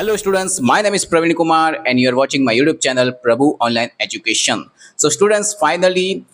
Hello students, my name is Praveen Kumar and you are watching my YouTube channel Prabhu Online Education. So students, finally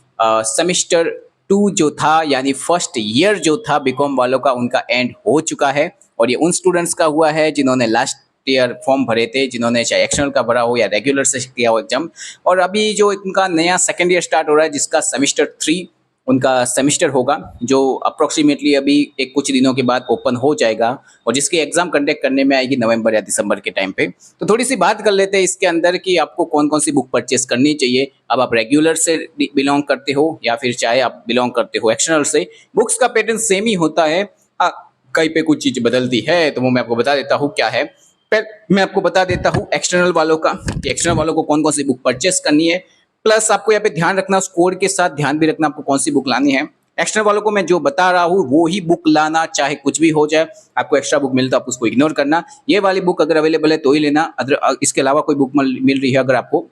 semester 2 जो था यानी first year जो था BCom वालों का उनका एंड हो चुका है और ये उन स्टूडेंट्स का हुआ है जिन्होंने लास्ट ईयर फॉर्म भरे थे, जिन्होंने चाहे एक्सटर्नल का भरा हो या रेगुलर से किया हो एग्जाम। और अभी जो उनका नया सेकेंड ईयर स्टार्ट हो रहा है जिसका सेमेस्टर 3 उनका सेमेस्टर होगा, जो अप्रोक्सीमेटली अभी एक कुछ दिनों के बाद ओपन हो जाएगा और जिसकी एग्जाम कंडक्ट करने में आएगी नवंबर या दिसंबर के टाइम पे। तो थोड़ी सी बात कर लेते हैं इसके अंदर कि आपको कौन कौन सी बुक परचेस करनी चाहिए। अब आप रेगुलर से बिलोंग करते हो या फिर चाहे आप बिलोंग करते हो एक्सटर्नल से, बुक्स का पैटर्न सेम ही होता है। कहीं पे कुछ चीज बदलती है तो वो मैं आपको बता देता हूँ क्या है। मैं आपको बता देता हूँ एक्सटर्नल वालों का कि एक्सटर्नल वालों को कौन कौन सी बुक परचेस करनी है, प्लस आपको यहाँ पे ध्यान रखना, उस कोड के साथ ध्यान भी रखना आपको कौन सी बुक लानी है। एक्स्ट्रा वालों को मैं जो बता रहा हूँ वो ही बुक लाना, चाहे कुछ भी हो जाए। आपको एक्स्ट्रा बुक मिलता है आप उसको इग्नोर करना, ये वाली बुक अगर अवेलेबल है तो ही लेना, अदर इसके अलावा कोई बुक मिल रही है अगर आपको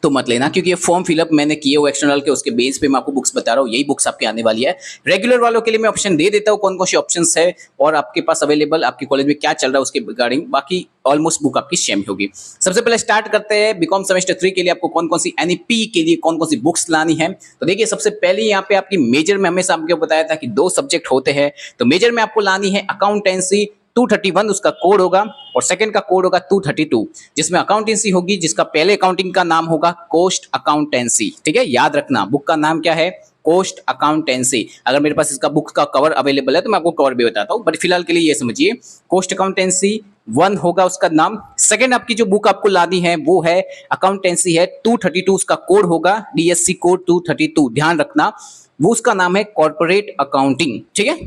तो मत लेना, क्योंकि ये फॉर्म फिलअप मैंने किए हुए एक्सटर्नल के उसके बेस पे मैं आपको बुक्स बता रहा हूँ, यही बुक्स आपके आने वाली है। रेगुलर वालों के लिए मैं ऑप्शन दे देता हूँ कौन कौन सी ऑप्शंस है और आपके पास अवेलेबल आपके कॉलेज में क्या चल रहा है उसके रिगार्डिंग, बाकी ऑलमोस्ट बुक आपकी सेम होगी। सबसे पहले स्टार्ट करते हैं बीकॉम सेमेस्टर 3 के लिए आपको कौन कौन सी एनईपी के लिए कौन कौन सी बुक्स लानी है। तो देखिए, सबसे पहले यहाँ पे आपकी मेजर में हमेशा आपको बताया था कि 2 सब्जेक्ट होते हैं, तो मेजर में आपको लानी है अकाउंटेंसी 231 उसका कोड होगा और सेकंड का कोड होगा 232, जिसमें अकाउंटेंसी होगी जिसका पहले अकाउंटिंग का नाम होगा कोस्ट अकाउंटेंसी। ठीक है, याद रखना बुक का नाम क्या है, कोस्ट अकाउंटेंसी। अगर मेरे पास इसका बुक का कवर अवेलेबल है तो मैं आपको कवर भी बताता हूँ, बट फिलहाल के लिए ये समझिए कोस्ट अकाउंटेंसी 1 होगा उसका नाम। सेकंड आपकी जो बुक आपको लानी है वो है अकाउंटेंसी है 232, उसका कोड होगा DSC कोड 232, ध्यान रखना वो उसका नाम है कॉर्पोरेट अकाउंटिंग। ठीक है,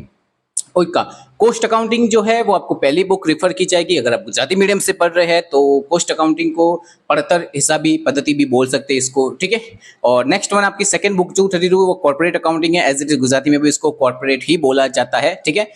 का कोस्ट अकाउंटिंग जो है वो आपको पहली बुक रिफर की जाएगी। अगर आप गुजराती मीडियम से पढ़ रहे हैं तो कोस्ट अकाउंटिंग को पढ़तर हिसाबी पद्धति भी बोल सकते हैं इसको। ठीक है, और नेक्स्ट वन आपकी सेकंड बुक 232 वो कॉर्पोरेट अकाउंटिंग है, एज इट इज गुजराती में भी इसको कॉर्पोरेट ही बोला जाता है। ठीक है,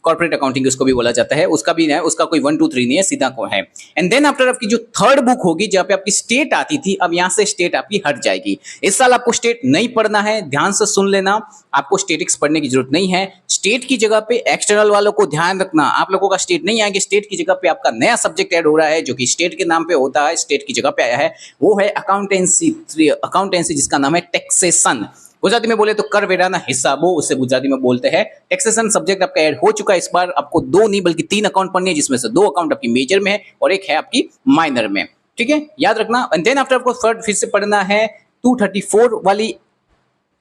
कॉर्पोरेट अकाउंटिंग उसको भी बोला जाता है, उसका भी है, उसका कोई 1 2 3 नहीं है, सीधा को है। एंड देन आफ्टर आपकी जो थर्ड बुक होगी जहाँ पे आपकी स्टेट आती थी, अब यहाँ से स्टेट आपकी हट जाएगी। इस साल आपको स्टेट नहीं पढ़ना है, ध्यान से सुन लेना, आपको स्टेटिक्स पढ़ने की जरूरत नहीं है। स्टेट की जगह पे एक्सटर्नल वालों को ध्यान रखना, आप लोगों का स्टेट नहीं आएंगे, स्टेट की जगह पे आपका नया सब्जेक्ट ऐड हो रहा है जो कि स्टेट के नाम पे होता है, स्टेट की जगह पे आया है, वो है अकाउंटेंसी जिसका नाम है टैक्सेशन। गुजराती में बोले तो कर वेराना हिसाबो, उसे गुजराती में बोलते हैं। टैक्सेशन सब्जेक्ट आपका ऐड हो चुका है, इस बार आपको 2 नहीं बल्कि 3 अकाउंट पढ़नी है, जिसमें से 2 अकाउंट आपकी मेजर में है और एक है आपकी माइनर में। ठीक है, याद रखना। एंड देन आफ्टर आपको थर्ड फिर से पढ़ना है 234 वाली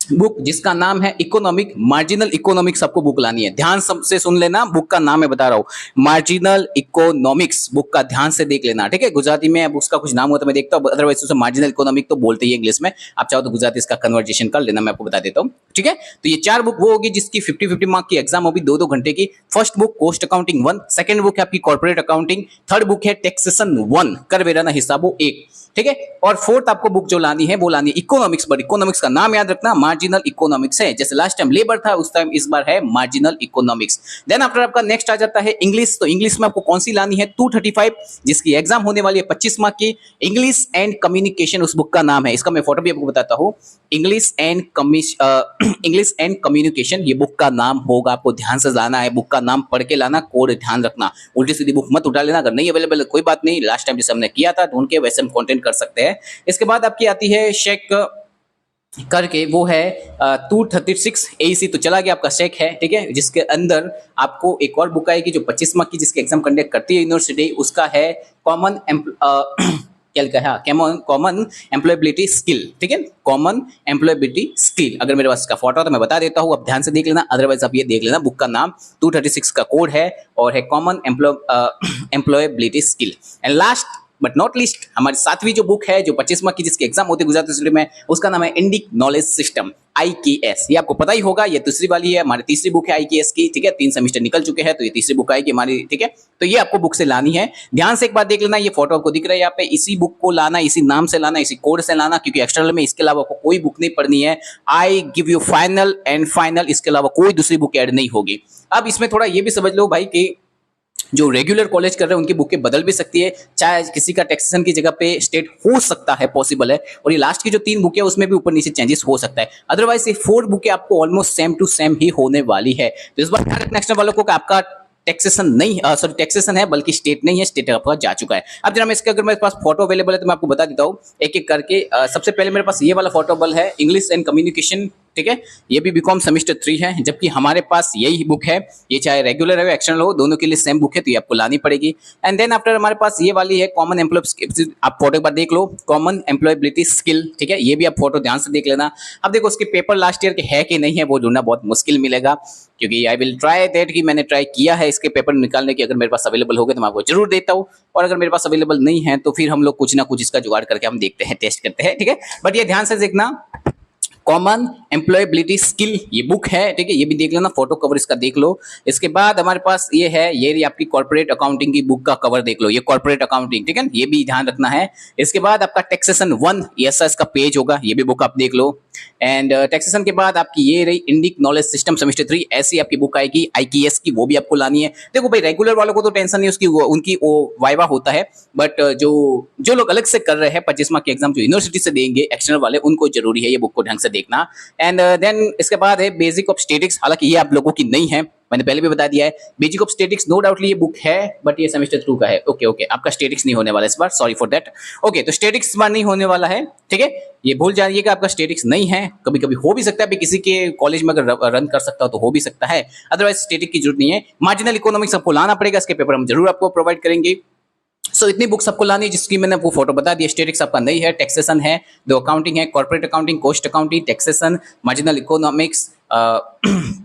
बुक जिसका नाम है इकोनॉमिक, मार्जिनल इकोनॉमिक्स आपको बुक लानी है। ध्यान से सुन लेना, बुक का नाम मैं बता रहा हूँ, मार्जिनल इकोनॉमिक्स बुक का ध्यान से देख लेना। ठीक है, गुजराती में अब उसका कुछ नाम होता है मैं देखता हूँ, अदरवाइज उसे मार्जिनल इकोनॉमिक तो बोलते ही इंग्लिश में, आप चाहो तो गुजराती इसका कन्वर्जेशन कर लेना, मैं आपको बता देता हूँ। ठीक है, तो ये 4 बुक वो होगी जिसकी 50-50 मार्क की एग्जाम होगी 2-2 घंटे की। First book cost accounting 1, second book है आपकी कॉर्पोरेट अकाउंटिंग, थर्ड बुक है टैक्सेशन 1 कर वेराना हिसाबो 1। ठीक है, और फोर्थ आपको बुक जो लानी है वो लानी है इकोनॉमिक्स, बट इकोनॉमिक्स का नाम याद रखना मार्जिनल इकोनॉमिक्स है, जैसे लास्ट टाइम लेबर था उस टाइम इस बार है मार्जिनल इकोनॉमिक्स। देन आफ्टर आपका नेक्स्ट आ जाता है इंग्लिश, तो इंग्लिश में आपको कौन सी लानी है 235 जिसकी एग्जाम होने वाली है 25 मार्क की। इंग्लिश एंड कम्युनिकेशन उस बुक का नाम है, इसका मैं फोटो भी आपको बताता हूँ। इंग्लिश एंड कम्युनिकेशन ये बुक का नाम होगा, आपको ध्यान से लाना है, बुक का नाम पढ़ के लाना, कोड ध्यान रखना, उल्टी सीधी बुक मत उठा लेना। अगर नहीं अवेलेबल है कोई बात नहीं, लास्ट टाइम जैसे हमने किया था ढूंढ के वैसे हम कंटेंट कर सकते हैं। इसके बाद आपकी आती है शेक करके, वो है 236 AEC, तो चला गया आपका शेक है। ठीक है, जिसके अंदर आपको एक और बुक आएगी जो 25 मार्क की जिसके एग्जाम कंडक्ट करती है यूनिवर्सिटी, उसका है कॉमन कॉमन एम्प्लॉयबिलिटी स्किल। ठीक है, कॉमन एम्प्लॉयबिलिटी स्किल। अगर मेरे पास इसका फोटो तो मैं बता देता हूँ, आप ध्यान से देख लेना, अदरवाइज आप ये देख लेना, बुक का नाम 236 का कोड है और है common employability skill. And last but not list हमारी 7वीं जो बुक है जो 25 मार्क की जिसकी एग्जाम होती है गुजरात यूनिवर्सिटी में, उसका नाम है इंडिक नॉलेज सिस्टम IKS। ये आपको पता ही होगा, ये दूसरी वाली है, हमारी तीसरी बुक है IKS की। ठीक है, 3 सेमेस्टर निकल चुके हैं तो ये तीसरी बुक आएगी हमारी। ठीक है, तो ये आपको बुक से लानी है। ध्यान से एक बात देख लेना, ये फोटो आपको दिख रहा है यहाँ पे, इसी बुक को लाना, इसी नाम से लाना, इसी कोड से लाना, क्योंकि एक्सटर्नल में इसके अलावा आपको कोई बुक नहीं पढ़नी है। I give you final and final, इसके अलावा कोई दूसरी बुक ऐड नहीं होगी। अब इसमें थोड़ा ये भी समझ लो भाई कि जो रेगुलर कॉलेज कर रहे हैं उनकी बुकें बदल भी सकती है, चाहे किसी का टैक्सेशन की जगह पे स्टेट हो सकता है, पॉसिबल है। और ये लास्ट की जो 3 बुकें उसमें भी ऊपर नीचे चेंजेस हो सकता है, अदरवाइज ये 4 बुकें आपको ऑलमोस्ट सेम टू सेम ही होने वाली है। तो इस बार ध्यान रखना एक्सटर्नल वालों को कि आपका टैक्सेशन नहीं, सॉरी टैक्सेशन है बल्कि स्टेट नहीं है, स्टेट आपका जा चुका है। अब जरा मैं इसके, अगर मेरे पास फोटो अवेलेबल है तो मैं आपको बता देता हूँ एक एक करके। सबसे पहले मेरे पास ये वाला फोटो अवेलेबल है, इंग्लिश एंड कम्युनिकेशन, ठीक है, ये भी बीकॉम सेमेस्टर 3 है, जबकि हमारे पास यही बुक है, ये चाहे रेगुलर हो एक्सटर्नल हो दोनों के लिए सेम बुक है, तो ये आपको लानी पड़ेगी। एंड देन आफ्टर हमारे पास ये वाली है कॉमन एम्प्लॉय, आप फोटो एक बार देख लो, कॉमन एम्प्लॉयबिलिटी स्किल, ठीक है, ये भी आप फोटो ध्यान से देख लेना। अब देखो उसके पेपर लास्ट ईयर के है कि नहीं है वो ढूंढना बहुत मुश्किल मिलेगा, क्योंकि आई विल ट्राई दैट कि मैंने ट्राई किया है इसके पेपर निकालने की, अगर मेरे पास अवेलेबल हो गए तो मैं आपको जरूर देता हूँ, और अगर मेरे पास अवेलेबल नहीं है तो फिर हम लोग कुछ ना कुछ इसका जुगाड़ करके हम देखते हैं, टेस्ट करते हैं, ठीक है। बट ये ध्यान से देखना, कॉमन एम्प्लॉयबिलिटी स्किल ये बुक है, ठीक है, ये भी देख लेना, फोटो कवर इसका देख लो। इसके बाद हमारे पास ये है, ये आपकी कॉर्पोरेट अकाउंटिंग की बुक का कवर देख लो, ये कॉर्पोरेट अकाउंटिंग, ठीक है, ये भी ध्यान रखना है। इसके बाद आपका टैक्सेशन 1 ऐसा इसका पेज होगा, ये भी बुक आप देख लो। एंड टैक्सेशन के बाद आपकी ये रही इंडिक नॉलेज सिस्टम सेमेस्टर 3, ऐसी आपकी बुक आएगी IKS की, वो भी आपको लानी है। देखो भाई रेगुलर वालों को तो टेंशन नहीं, उसकी उनकी वो वाइवा होता है, बट जो लोग अलग से कर रहे हैं 25 मार्क के एग्जाम जो यूनिवर्सिटी से देंगे एक्सटर्नल वाले, उनको जरूरी है ये बुक को ढंग से देखना। एंड देन इसके बाद है बेसिक ऑफ स्टैटिक्स, हालांकि ये आप लोगों की नहीं है, मैंने पहले भी बता दिया है। Basic of statics no doubtly ये बुक है, बट ये सेमेस्टर 2 का है। ओके ओके, आपका स्टैटिक्स नहीं होने वाला इस बार, सॉरी फॉर दैट। ओके, तो स्टैटिक्स इस बार नहीं होने वाला है, ठीक है, ये भूल जाइएगा, आपका स्टैटिक्स नहीं है। कभी कभी हो भी सकता है, किसी के कॉलेज में अगर रन कर सकता हो तो हो भी सकता है, अदरवाइज स्टैटिक की जरूरत नहीं है। मार्जिनल इकोनॉमिक्स आपको लाना पड़ेगा, इसके पेपर हम जरूर आपको प्रोवाइड करेंगे। सो इतनी बुक्स आपको लानी है, जिसकी मैंने आपको फोटो बता दी। स्टैटिक्स आपका नहीं है, टैक्सेशन है, दो अकाउंटिंग है, corporate accounting, cost accounting, taxation, marginal economics,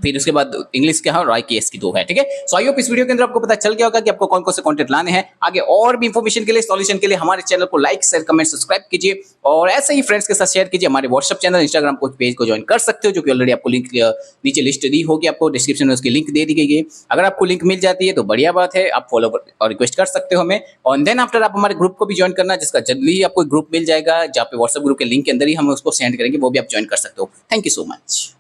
फिर उसके बाद इंग्लिश क्या है और IKS की 2 है, ठीक है। सो आई होप इस वीडियो के अंदर आपको पता चल गया होगा कि आपको कौन कौन से कंटेंट लाने हैं। आगे और भी इंफॉर्मेशन के लिए, सॉल्यूशन के लिए हमारे चैनल को लाइक शेयर कमेंट सब्सक्राइब कीजिए, और ऐसे ही फ्रेंड्स के साथ शेयर कीजिए। हमारे व्हाट्सएप चैनल इंस्टाग्राम को पेज को ज्वाइन कर सकते हो, जो कि ऑलरेडी आपको लिंक नीचे लिस्ट दी होगी, आपको डिस्क्रिप्शन में उसकी लिंक दे दी गई है। अगर आपको लिंक मिल जाती है तो बढ़िया बात है, आप फॉलो और रिक्वेस्ट कर सकते हो हमें। और देन आफ्टर आप हमारे ग्रुप को भी ज्वाइन करना, जिसका जल्दी ही आपको ग्रुप मिल जाएगा, जहाँ पे व्हाट्सएप ग्रुप के लिंक के अंदर ही हम उसको सेंड करेंगे, वो भी आप ज्वाइन कर सकते हो। Thank you so much.